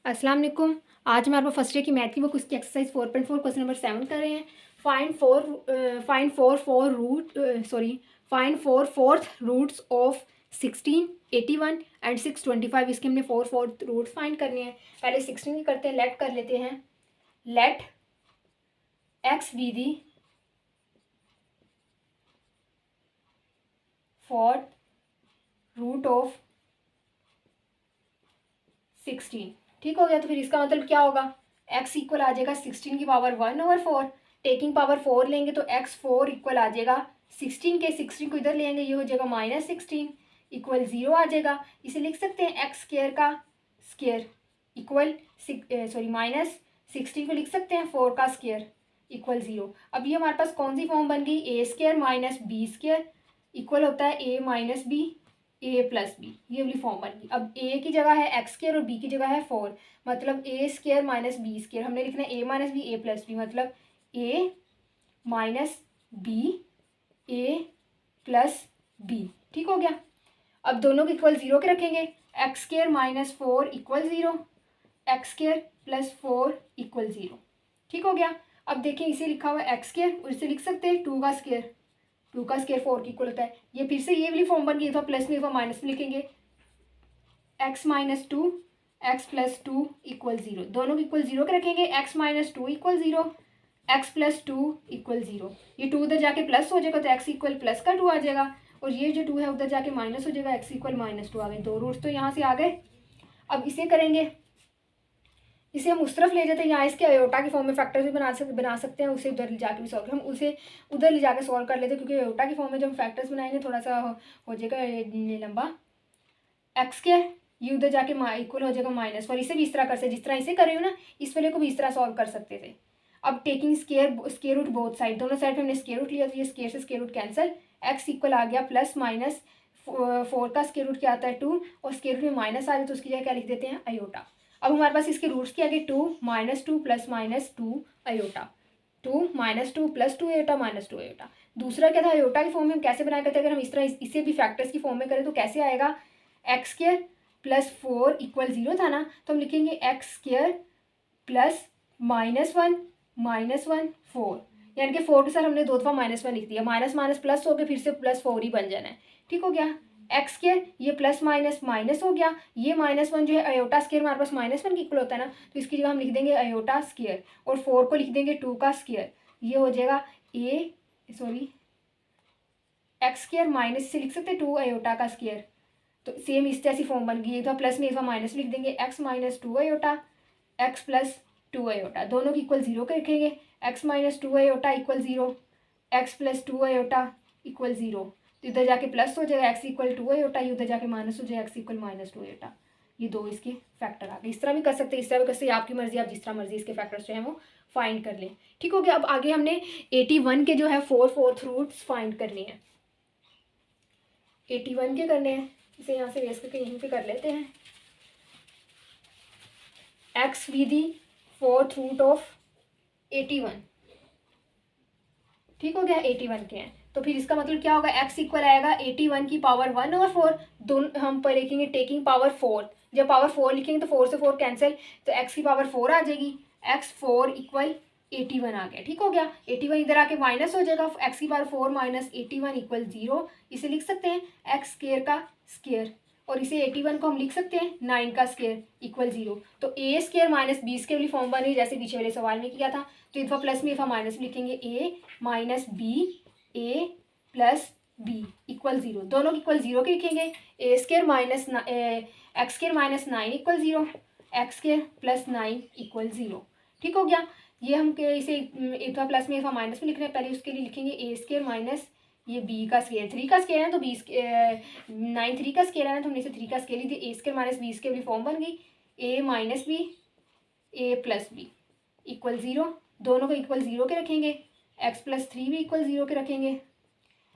अस्सलाम वालेकुम। आज हमारे पास फर्स्ट ईयर की मैथ की बुक उसकी एक्सरसाइज 4.4 क्वेश्चन नंबर 7 कर रहे हैं। Find four fourth roots of 16, 81 and 625। इसके हमने फोर फोर्थ रूट्स फाइंड करने हैं। पहले 16 की करते हैं, लेट कर लेते हैं। Let x be the fourth root of 16। ठीक हो गया। तो फिर इसका मतलब क्या होगा, x इक्वल आ जाएगा 16 की पावर 1/4। टेकिंग पावर 4 लेंगे तो x 4 इक्वल आ जाएगा 16 के। 16 को इधर लेंगे, ये हो जाएगा -16 इक्वल 0 आ जाएगा। इसे लिख सकते हैं x स्क्वायर का स्क्वायर इक्वल -16 को लिख सकते हैं 4 का स्क्वायर इक्वल 0। अब ये हमारे पास कौन सी फॉर्म बन गई, A square minus B square equal होता है a minus B A plus B. ये वाली फॉर्म बन गई। अब ए की जगह है एक्स स्क्वायर और बी की जगह है 4, मतलब ए स्क्वायर माइनस बी स्क्वायर। हमने लिखना है ए minus B A plus B, मतलब ए minus B A plus B. ठीक हो गया। अब दोनों को इक्वल 0 के रखेंगे। X square minus 4 equal 0, X square plus 4 equal 0। ठीक हो गया। अब देखिए इसे लिखा हुआ है एक्स स्क्वायर और इसे लिख सकते हैं 2 का स्क्वायर। 2 का स्क्वायर 4 की इक्वल होता है। ये फिर से ये वाली फॉर्म बन गई, तो प्लस में माइनस में लिखेंगे। X minus 2 x plus 2 equal 0। दोनों को इक्वल 0 के रखेंगे। X minus 2 equal 0, x plus 2 equal 0। ये 2 उधर जाके प्लस हो जाएगा तो एक्स इक्वल प्लस का 2 आ जाएगा, और ये जो 2 है उधर जाके माइनस हो जाएगा, एक्स इक्वल -2 आ गए। दो रूट्स तो यहाँ से आ गए। अब इसे करेंगे, इसे हम उस तरफ ले जाते हैं। यहाँ इसके अयोटा की फॉर्म में फैक्टर भी बना सकते हैं। उसे उधर ले जाके भी सॉल्व, हम उसे उधर ले जाके सॉल्व कर लेते हैं, क्योंकि अयोटा की फॉर्म में जब हम फैक्टर्स बनाएंगे थोड़ा सा हो जाएगा लंबा। एक्स के ये उधर जाके इक्वल हो जाएगा -4। इसे भी इस तरह कर सकते, जिस तरह इसे कर रही हूँ ना, इस वाले को भी इस तरह सॉल्व कर सकते थे। अब taking square root both side, दोनों साइड पे हमने स्केयर रूट लिया, तो ये स्केयर से square root cancel. X equal आ गया +-4 का स्केयर रूट क्या आता है 2, और स्केयर रूट में माइनस आ जाए तो उसकी जगह क्या लिख देते हैं, अयोटा। अब हमारे पास इसके रूट्स के आगे 2 -2 +-2 अयोटा, 2 -2 +2 अयोटा -2 अयोटा। दूसरा क्या था, अयोटा की फॉर्म में हम कैसे बनाया करते हैं, अगर हम इस तरह इसे भी फैक्टर्स की फॉर्म में करें तो कैसे आएगा, एक्स स्क्वायर प्लस 4 इक्वल 0 था ना, तो हम लिखेंगे एक्स स्क्वायर प्लस -1 4, यानी कि 4 के साथ हमने 2 दफ़ा -1 लिख दिया। माइनस माइनस प्लस हो गया, फिर से +4 ही बन जाना है। ठीक हो गया। एक्स स्क्वायर ये प्लस माइनस माइनस हो गया, ये -1 जो है अयोटा स्क्वायर हमारे पास -1 की इक्वल होता है ना, तो इसकी जगह हम लिख देंगे अयोटा स्क्वायर, और 4 को लिख देंगे 2 का स्क्वायर। ये हो जाएगा एक्स स्क्वायर माइनस से लिख सकते हैं 2 अयोटा का स्क्वायर। तो सेम इस जैसी फॉर्म बन गई। एक बार प्लस में एक बार माइनस लिख देंगे, x -2 iota x plus 2 iota, दोनों की इक्वल 0 के रखेंगे। X -2 iota equal 0, x plus 2 iota equal 0। तो इधर जाके प्लस हो जाएगा, एक्स इक्वल 2 अयोटा, ये उधर जाके माइनस हो जाएगा, एक्स इक्वल -2 अयोटा। ये दो इसके फैक्टर आ गए। इस तरह भी कर सकते हैं, इस तरह भी कर सकते हैं, आपकी मर्जी, आप जिस तरह मर्जी इसके फैक्टर्स जो है वो फाइंड कर लें। ठीक हो गया। अब आगे हमने 81 के जो है फोर्थ रूट्स फाइंड करने हैं। 81 के करने हैं, इसे यहाँ से रेस करके यहीं पे कर लेते हैं। X be the fourth root of 81। ठीक हो गया। 81 के हैं, तो फिर इसका मतलब क्या होगा, एक्स इक्वल आएगा 81 की पावर 1/4। दोनों हम पर लिखेंगे टेकिंग पावर 4। जब पावर 4 लिखेंगे तो 4 से 4 कैंसिल, तो एक्स की पावर 4 आ जाएगी। एक्स 4 इक्वल 81 आ गया। ठीक हो गया। 81 इधर आके माइनस हो जाएगा, एक्स की पावर 4 माइनस 81 इक्वल 0। इसे लिख सकते हैं एक्स स्क्वायर का स्क्वायर, और इसे 81 को हम लिख सकते हैं 9 का स्क्वायर इक्वल 0। तो ए स्क्वायर माइनस बी स्क्वायर वाली फॉर्म बनी, जैसे पीछे वाले सवाल में किया था। तो इधर प्लस में इधर माइनस में लिखेंगे A minus B A plus B equal 0। दोनों की इक्वल 0 के लिखेंगे। A square minus X square minus 9 equal 0, X square plus 9 equal 0। ठीक हो गया। ये हम इसे एक प्लस में एक माइनस में लिख रहे हैं। पहले उसके लिए लिखेंगे ए स्क्वायर माइनस ये बी का स्केयर, 3 का स्केयर है तो 9 3 का स्केयर है ना, तो हमने इसे 3 का स्केयर ली थी। ए स्क्वायर माइनस बी स्क्वायर वाली फॉर्म बन गई, ए minus B A plus B equal 0। दोनों को इक्वल 0 के रखेंगे। एक्स प्लस 3 भी इक्वल 0 के रखेंगे।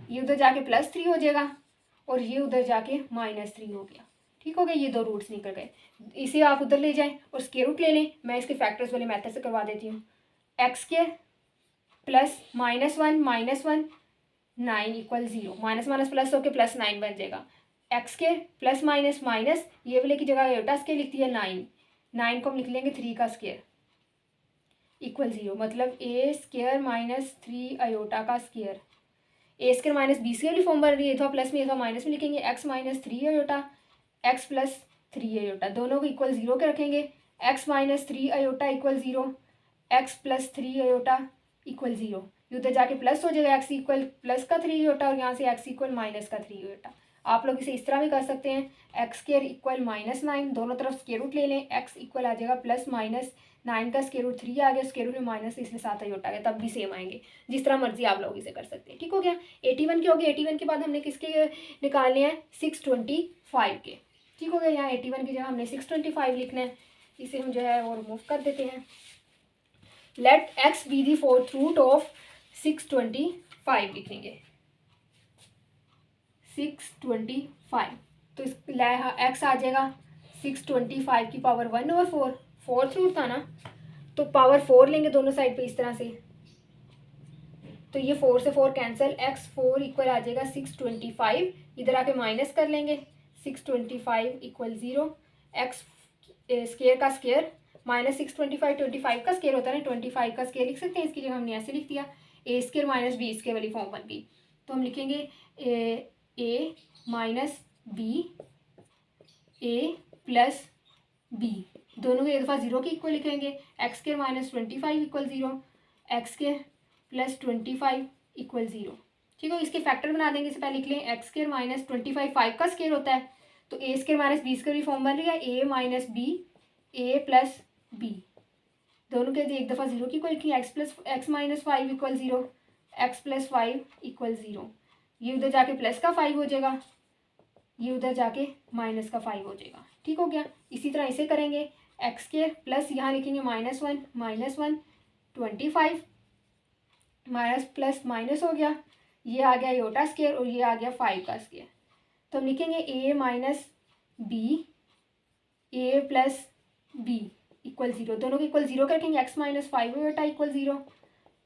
ये उधर जाके +3 हो जाएगा, और ये उधर जाके -3 हो गया। ठीक हो गया। ये दो रूट्स निकल गए। इसे आप उधर ले जाएं और स्क्वायर रूट ले लें। मैं इसके फैक्टर्स वाले मेथड से करवा देती हूँ। X square plus -1 9 equal 0, minus minus plus होकर +9 बन जाएगा। X square plus minus minus, ये वाले की जगह अयोटा स्क्वायर लिखती है 9, 9 को हम लिख लेंगे 3 का स्क्वायर इक्वल 0, मतलब ए स्क्वायर माइनस 3 आयोटा का स्क्वायर। ए स्क्वायर माइनस बी स्क्वायर वाली फॉर्म बन रही है, तो प्लस में ये माइनस में लिखेंगे x minus 3 iota x plus 3 iota, दोनों को इक्वल 0 के रखेंगे। X minus 3 iota equal 0, x plus 3 iota equal 0, उधर जाके प्लस हो जाएगा, एक्स इक्वल प्लस का 3 आयोटा और यहाँ से एक्स इक्वल माइनस का 3 आयोटा। आप लोग इसे इस तरह भी कर सकते हैं, एक्स स्क्वायर इक्वल -9, दोनों तरफ स्क्वायर रूट ले लें, एक्स इक्वल आ जाएगा +-9 का स्क्वायर रूट 3 आ गया, स्क्वायर रूट में माइनस इसमें 7 आयोटा आ गया, तब भी सेम आएंगे। जिस तरह मर्जी आप लोग इसे कर सकते हैं। ठीक हो गया। 81 के हो गए। 81 के बाद हमने किसके निकालने हैं, 625 के। ठीक हो गया। यहाँ 81 की जगह हमने 625 लिखना है, इसे हम जो है वो रिमूव कर देते हैं। Let x be the fourth root of 625 लिखेंगे, 625, तो इस एक्स आ जाएगा 625 की पावर 1/4, फोर्थ रूट था ना, तो पावर 4 लेंगे दोनों साइड पे इस तरह से, तो ये 4 से 4 कैंसिल, एक्स 4 इक्वल आ जाएगा 625, इधर आके माइनस कर लेंगे, 625 इक्वल 0, एक्स स्केयर का स्केयर माइनस 625, 25 का स्केयर होता है ना, 25 का स्केयर लिख सकते हैं, इसकी जगह हमने ऐसे लिख दिया, ए स्केयर माइनस बी स्केयर वाली फॉर्म बन गई। तो हम लिखेंगे A minus B A plus B, दोनों को एक दफ़ा 0 की इक्वल लिखेंगे, x square minus 25 equal 0, x square plus 25 equal 0। ठीक है, इसके फैक्टर बना देंगे। इससे पहले लिख लें एक्स स्केयर माइनस 25 5 का स्केयर होता है, तो ए स्केयर माइनस बी स्केयर भी फॉर्म बन रही है, ए minus B A plus B, दोनों के एक दफ़ा 0 की इक्वल लिखी, x minus 5 equal 0, x plus 5 equal 0, ये उधर जाके प्लस का 5 हो जाएगा, ये उधर जाके माइनस का 5 हो जाएगा। ठीक हो गया। इसी तरह इसे करेंगे, एक्स स्केयर प्लस यहाँ लिखेंगे -1 25 माइनस प्लस माइनस हो गया, ये आ गया योटा स्केयर और ये आ गया 5 का स्केयर, तो हम लिखेंगे A minus B A plus B equal 0, दोनों को इक्वल 0 रखेंगे, x minus 5 iota equal 0,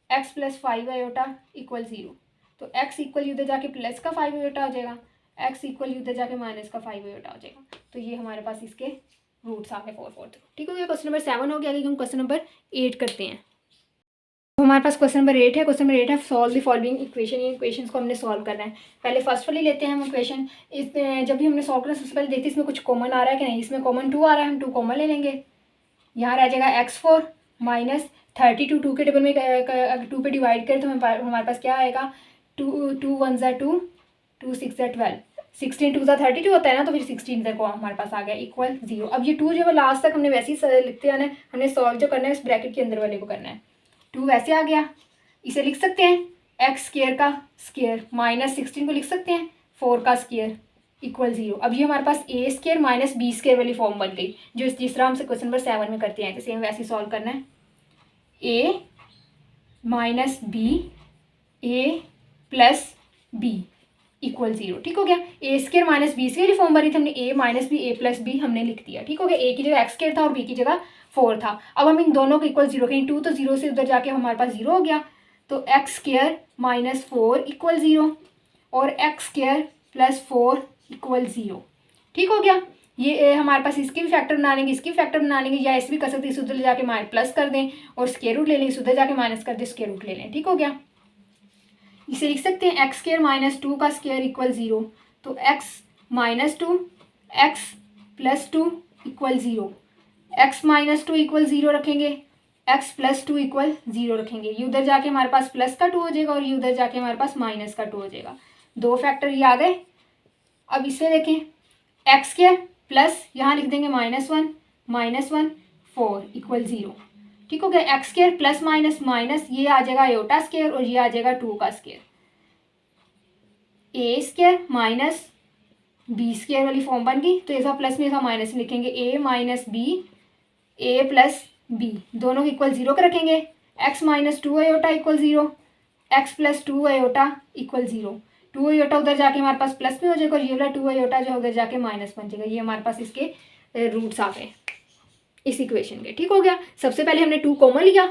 x plus 5 iota equal 0, तो एक्स इक्वल उधर जाके प्लस का 5 आयोटा हो जाएगा, एक्स इक्वल उधर जाके माइनस का 5 आयोटा हो जाएगा, तो ये हमारे पास इसके रूट्स आ गए 4 4। ठीक हो गया। क्वेश्चन नंबर 7 हो गया। अभी हम क्वेश्चन नंबर 8 करते हैं। तो हमारे पास क्वेश्चन नंबर 8 है। क्वेश्चन नंबर 8 है, सॉल्व द फॉलोइंग इक्वेशन। ये इक्वेशंस को हमने सॉल्व करना है। पहले फर्स्ट वाली लेते हैं हम इक्वेशन। इसमें जब भी हमने सॉल्व करना सबसे पहले देखते हैं इसमें कुछ कॉमन आ रहा है कि नहीं। इसमें कॉमन 2 आ रहा है, हम 2 कॉमन ले लेंगे। यहाँ रह जाएगा x4 माइनस 32, 2 के टेबल में अगर 2 पे डिवाइड करें तो हमारे पास क्या आएगा, 2 1 ज़ा 2, 2 6 ज़ा 12, 16 2 ज़ा 32 होता है ना, तो फिर 16 इधर को हमारे पास आ गया इक्वल 0। अब ये 2 जो है लास्ट तक हमने वैसे ही लिखते आना है, हमने सॉल्व जो करना है इस ब्रैकेट के अंदर वाले को करना है। 2 वैसे आ गया, इसे लिख सकते हैं एक्स स्केयर का स्केयर माइनस 16 को लिख सकते हैं 4 का स्केयर इक्वल 0। अब ये हमारे पास ए स्केयर माइनस बी स्केयर वाली फॉर्म बन गई, जो जिस तरह हमसे क्वेश्चन नंबर 7 में करते हैं, तो सेम वैसे सॉल्व करना है। ए minus B A plus B equal 0। ठीक हो गया। A square minus B square वाली फॉर्म बनी थी, हमने ए minus B A plus B हमने लिख दिया। ठीक हो गया। ए की जगह एक्स स्केयर था और बी की जगह 4 था। अब हम इन दोनों को इक्वल 0 करेंगे, 2 तो 0 से उधर जाके हमारे पास 0 हो गया, तो एक्स स्केयर माइनस 4 इक्वल 0 और एक्स स्केयर प्लस 4 इक्वल 0। ठीक हो गया। ये हमारे पास इसके भी फैक्टर बना लेंगे, इसकी फैक्टर बना लेंगे, या ऐसे भी कर सकते हैं, इस उधर जाके प्लस कर दें और स्क्वायर रूट ले लें, इस उधर जाके माइनस कर दें, स्क्वायर रूट ले लें। ठीक हो गया। इसे लिख सकते हैं एक्स स्क्वायर माइनस 2 का स्क्वायर इक्वल 0, तो x minus 2 x plus 2 equal 0, x minus 2 equal 0 रखेंगे, एक्स प्लस 2 इक्वल 0 रखेंगे, ये उधर जाके हमारे पास प्लस का 2 हो जाएगा और ये उधर जाके हमारे पास माइनस का 2 हो जाएगा। 2 फैक्टर ये आ गए। अब इसे देखें, एक्स स्क्वायर प्लस यहाँ लिख देंगे -1 4 इक्वल 0। ठीक हो गया। X square plus minus minus, ये आ जाएगा आयोटा स्क्वायर और ये आ जाएगा 2 का स्क्वायर। ए स्क्वायर माइनस बी स्क्वायर वाली फॉर्म बन गई, तो ऐसा प्लस में ऐसा माइनस में लिखेंगे, A minus B A plus B, दोनों को इक्वल 0 का रखेंगे। X minus 2 iota equal 0, x plus 2 iota equal 0, 2 iota उधर जाके हमारे पास प्लस में हो जाएगा और ये वाला 2 आयोटा जो उधर जाके माइनस बन जाएगा। ये हमारे पास इसके रूट्स आ गए इस इक्वेशन के। ठीक हो गया। सबसे पहले हमने 2 कॉमन लिया,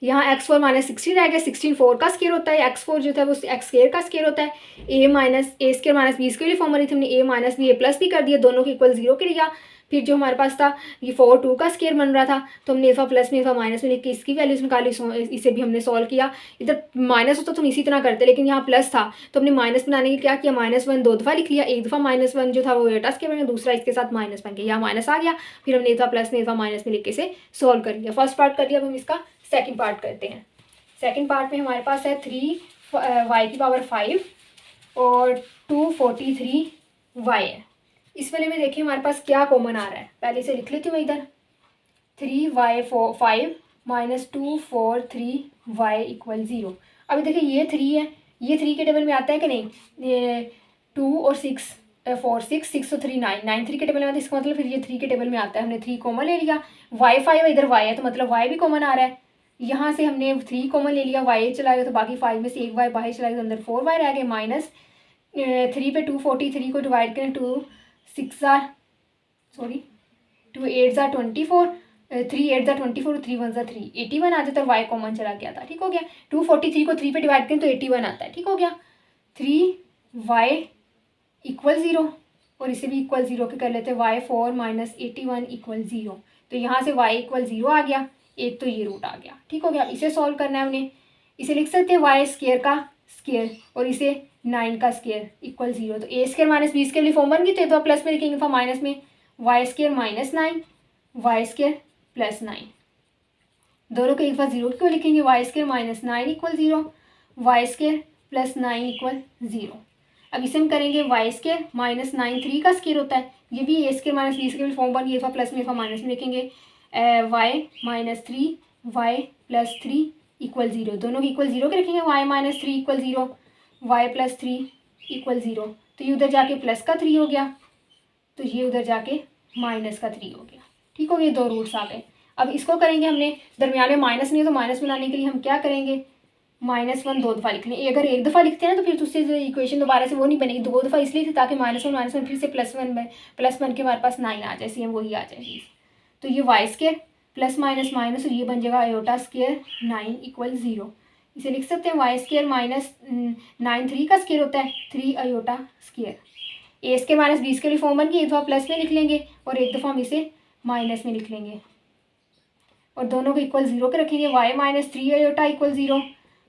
यहाँ x4 माइनस 16 रह गया, 16 4 का स्केयर होता है, x4 जो था वो x स्केयर का स्केयर होता है, a minus A square minus B square form बनी थी, हमने a minus B A plus भी कर दिया, दोनों के इक्वल 0 के लिया। फिर जो हमारे पास था ये 4 2 का स्केयर बन रहा था, तो हमने अल्फा प्लस में अल्फा माइनस में लेके इसकी वैल्यूज निकाली, इसे भी हमने सॉल्व किया। इधर माइनस होता तो हम इसी तरह करते, लेकिन यहाँ प्लस था तो हमने माइनस बनाने के क्या किया, -1 2 दफ़ा लिख लिया, एक दफ़ा -1 जो था वो एटा स्केयर बन गया, दूसरा इसके साथ माइनस बन गया, यहाँ माइनस आ गया, फिर हमने अल्फा प्लस में अल्फा माइनस में लेके इसे सॉल्व कर लिया। फर्स्ट पार्ट कर लिया, अब हम इसका सेकेंड पार्ट करते हैं। सेकेंड पार्ट में हमारे पास है 3y⁵ और 243y है। इस वाले में देखिए हमारे पास क्या कॉमन आ रहा है, पहले इसे लिख लेती हूँ मैं इधर, 3y⁵ माइनस 243y = 0। अभी देखिए ये 3 है, ये 3 के टेबल में आता है कि नहीं, ये 2 और 6 4 6 और 3 9 9 3 के टेबल में आता है, इसका मतलब फिर ये 3 के टेबल में आता है। हमने 3 कॉमन ले लिया, y⁵ इधर y है तो मतलब y भी कॉमन आ रहा है, यहाँ से हमने 3 कॉमन ले लिया, y चला गया तो बाकी 5 में से एक y बाहर चला गया तो अंदर 4y रह गए, माइनस 3 पे 243 को डिवाइड करें, 2 8 24, 3 8 24 और 3 1 3, 81 आ जाता है, y कॉमन चला गया था, ठीक हो गया। 243 को 3 पे डिवाइड करें तो 81 आता है, ठीक हो गया। 3y = 0 और इसे भी इक्वल 0 के कर लेते हैं, y4 माइनस 81 = 0, तो यहाँ से y = 0 आ गया, एक तो ये रूट आ गया, ठीक हो गया। इसे सॉल्व करना है हमने, इसे लिख सकते हैं y स्केयर का स्केयर और इसे 9 का स्केयर = 0, तो a square minus B square वाली फॉर्म बन गई, तो प्लस में लिखेंगे फॉर माइनस में, y square minus 9 y square plus 9, दोनों के एक बार 0 क्यों लिखेंगे, y square minus 9 = 0, y square plus 9 = 0। अब इसे हम करेंगे y स्केयर माइनस 9 3 का स्केयर होता है, ये भी a square minus B square form बन गई, अल्फा प्लस में अल्फा माइनस में लिखेंगे, y माइनस 3 y प्लस 3 = 0, दोनों के इक्वल 0 के रखेंगे, y माइनस 3 = 0 y प्लस 3 = 0, तो ये उधर जाके प्लस का 3 हो गया, तो ये उधर जाके माइनस का 3 हो गया, ठीक हो गया, दो रूट्स आ गए। अब इसको करेंगे हमने, दरमियान में माइनस नहीं है तो माइनस बनाने के लिए हम क्या करेंगे, -1 2 दफ़ा लिखने, अगर एक दफ़ा लिखते हैं तो फिर उससे जो इक्वेशन दोबारा से वो नहीं बनेगी, 2 दफ़ा इसलिए थी ताकि -1 फिर से प्लस वन के हमारे पास 9 आ जाए, सेम वही आ जाएगी। तो ये y square plus minus minus और ये बन जाएगा आयोटा स्केयर 9 = 0। इसे लिख सकते हैं y स्केयर माइनस 9 3 का स्केयर होता है, 3 iota square, A square minus B square form बन गई, एक दफ़ा प्लस में लिख लेंगे और एक दफ़ा हम इसे माइनस में लिख लेंगे और दोनों को इक्वल 0 के रखेंगे, y minus 3 iota = 0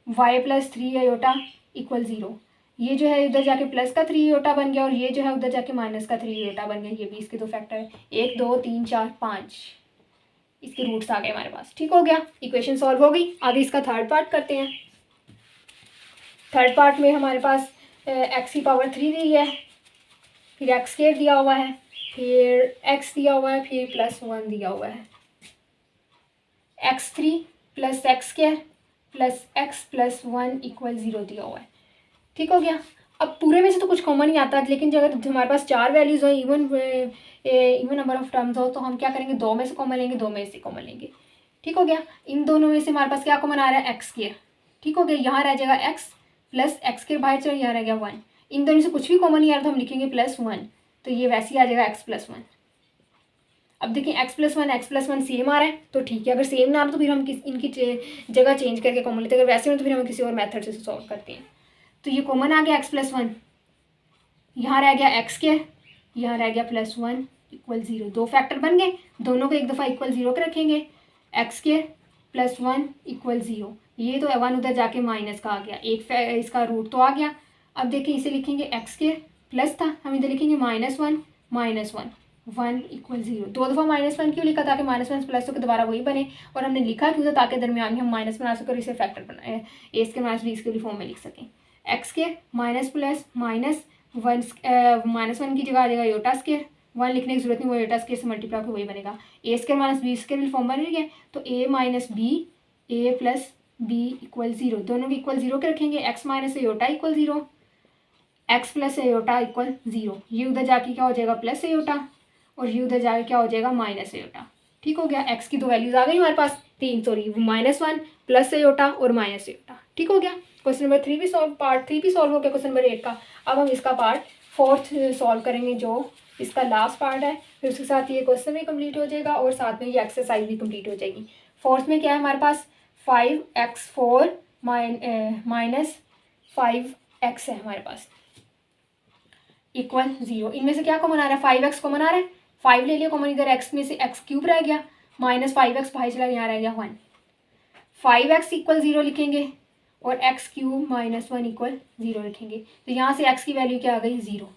y plus 3 iota = 0, ये जो है उधर जाके प्लस का 3 आयोटा बन गया और ये जो है उधर जाके माइनस का 3 आयोटा बन गया, ये भी इसके दो फैक्टर है, 1 2 3 4 5 इसके रूट्स आ गए हमारे पास, ठीक हो गया, इक्वेशन सॉल्व हो गई। आगे इसका थर्ड पार्ट करते हैं। थर्ड पार्ट में हमारे पास x⁵ दी है, फिर x स्केयर दिया हुआ है, फिर x दिया हुआ है, फिर +1 दिया हुआ है, x3 + x square plus x plus 1 = 0 दिया हुआ है, ठीक हो गया। अब पूरे में से तो कुछ कॉमन नहीं आता, लेकिन जो अगर हमारे पास 4 वैल्यूज़ हो, इवन नंबर ऑफ टर्म्स हो, तो हम क्या करेंगे, 2 में से कॉमन लेंगे, 2 में से कॉमन लेंगे, ठीक हो गया। इन दोनों में से हमारे पास क्या कॉमन आ रहा है, x स्केयर, ठीक हो गया, यहाँ रह जाएगा x प्लस x स्केयर बाहर चलो, यहाँ रह गया 1, इन दोनों से कुछ भी कॉमन नहीं आ रहा तो हम लिखेंगे +1, तो ये वैसे ही आ जाएगा x प्लस 1। अब देखिए x प्लस 1 सेम आ रहा है तो ठीक है, अगर सेम ना आ रहा तो फिर हम इनकी जगह चेंज करके कॉमन लेते हैं, अगर वैसे हो तो फिर हम किसी और मेथड से सॉल्व करते हैं। तो ये कॉमन आ गया x प्लस 1, यहाँ रह गया x स्केयर, यहाँ रह गया +1 = 0, दो फैक्टर बन गए, दोनों को एक दफ़ा = 0 के रखेंगे, x स्केयर + 1 = 0, ये तो 1 उधर जाके माइनस का आ गया, एक इसका रूट तो आ गया। अब देखिए इसे लिखेंगे x स्केयर प्लस था, हम इधर लिखेंगे -1 1 = 0, दो दफ़ा -1 क्यों लिखा, ताकि -1 प्लस होकर दोबारा वही बने, और हमने लिखा क्यों था, ताकि दरमियान में हम माइनस बना सकें और इसे फैक्टर बनाए A square minus B square form में लिख सकें। x स्केयर माइनस प्लस -1 की जगह आ जाएगा आयोटा स्केयर, 1 लिखने की जरूरत नहीं, वो आयोटा स्केयर से मल्टीप्लाई होकर वही बनेगा, a square minus B square form बन गया, तो a minus b a plus b = 0, दोनों के इक्वल 0 के रखेंगे, x minus iota = 0 x plus iota = 0, ये उधर जाके क्या हो जाएगा प्लस आयोटा और ये उधर जाके क्या हो जाएगा माइनस आयोटा, ठीक हो गया। x की दो वैल्यूज आ गई हमारे पास, -1 प्लस आयोटा और माइनस आयोटा, ठीक हो गया। क्वेश्चन नंबर 3 भी सॉल्व, पार्ट 3 भी सॉल्व हो गया क्वेश्चन नंबर 8 का। अब हम इसका पार्ट 4 सॉल्व करेंगे, जो इसका लास्ट पार्ट है, फिर उसके साथ ये क्वेश्चन भी कंप्लीट हो जाएगा और साथ में ये एक्सरसाइज भी कंप्लीट हो जाएगी। 4th में क्या है हमारे पास, 5x4 माइनस 5x है हमारे पास इक्वल 0। इनमें से क्या कॉमन आ रहा है, 5x कॉमन आ रहा है, 5 ले लिया कॉमन, इधर x में से x क्यूब रह गया माइनस 5x बाहर चला, यहाँ रह गया 1। 5x इक्वल 0 लिखेंगे और x क्यूब माइनस 1 इक्वल 0 लिखेंगे, तो यहाँ से x की वैल्यू क्या आ गई 0।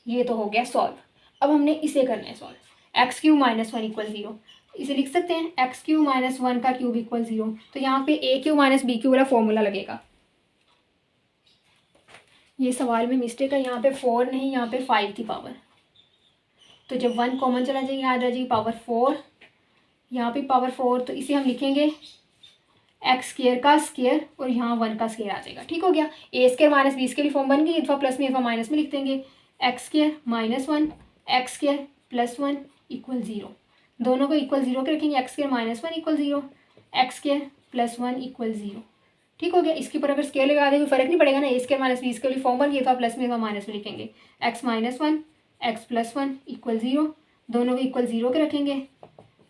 ये तो हो गया सॉल्व। अब हमने इसे करना है solve, x cube minus 1 equal 0, इसे लिख सकते हैं एक्स क्यूब माइनस 1 का क्यूब इक्वल 0। तो यहाँ पे ए क्यूब माइनस बी क्यूब वाला फॉर्मूला लगेगा। ये सवाल में मिस्टेक है, यहाँ पे 4 नहीं, यहाँ पे 5 थी पावर, तो जब 1 कॉमन चला जाएगी यहाँ आ जाएगी पावर 4, यहाँ पे पावर 4, तो इसे हम लिखेंगे एक्स स्केयर का स्केयर और यहाँ 1 का स्केयर आ जाएगा। ठीक हो गया, a square minus B square form बन गई, अथवा प्लस में अथवा माइनस में लिख देंगे, x square minus 1 x square plus 1 equal 0, दोनों को इक्वल 0 के रखेंगे, x square minus 1 equal 0 x square plus 1 equal 0। ठीक हो गया, इसके ऊपर अगर स्केयर लगा दें कोई फर्क नहीं पड़ेगा ना, a square minus B square form बन गई, अथवा प्लस में अथवा माइनस में लिखेंगे, x minus 1 x plus 1 equal 0, दोनों को इक्वल 0 के रखेंगे,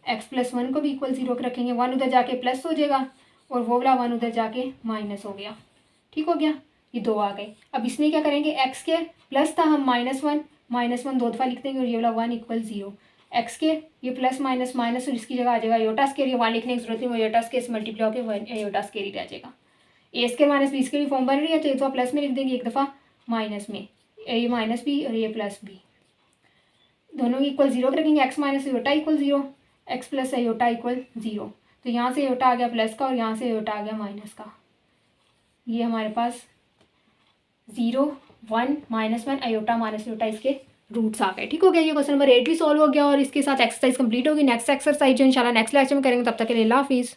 एक्स प्लस 1 को भी इक्वल 0 के रखेंगे, 1 उधर जाके प्लस हो जाएगा और वो वाला 1 उधर जाके माइनस हो गया। ठीक हो गया, ये 2 आ गए। अब इसमें क्या करेंगे, एक्स स्केयर प्लस था, हम माइनस वन 2 दफ़ा लिख देंगे और ये वाला 1 इक्वल 0, एक्स स्केयर ये प्लस माइनस माइनस और इसकी जगह आ जाएगा योटा स्केयर, ये 1 लिखने की जरूरत नहीं, वो योटा स्केयर से मल्टीप्लाई होकर योटा स्केयर ही रह जाएगा। A square minus B square form बन रही है, तो एक दफ़ा प्लस में लिख देंगे, एक दफ़ा माइनस में, ये माइनस बी और ये प्लस बी, दोनों इक्वल 0 के रखेंगे, x minus iota equal 0 x plus iota equal 0, तो यहाँ से योटा आ गया प्लस का और यहाँ से योटा आ गया माइनस का, ये हमारे पास 0 1 माइनस 1 अयोटा माइनस योटा इसके रूट्स आ गए। ठीक हो गया, ये क्वेश्चन नंबर 8 भी सॉल्व हो गया और इसके साथ एक्सरसाइज कंप्लीट होगी। नेक्स्ट एक्सरसाइज जो इंशाल्लाह नेक्स्ट लेक्चर में करेंगे, तब तक के लिए अल्लाह हाफिज़।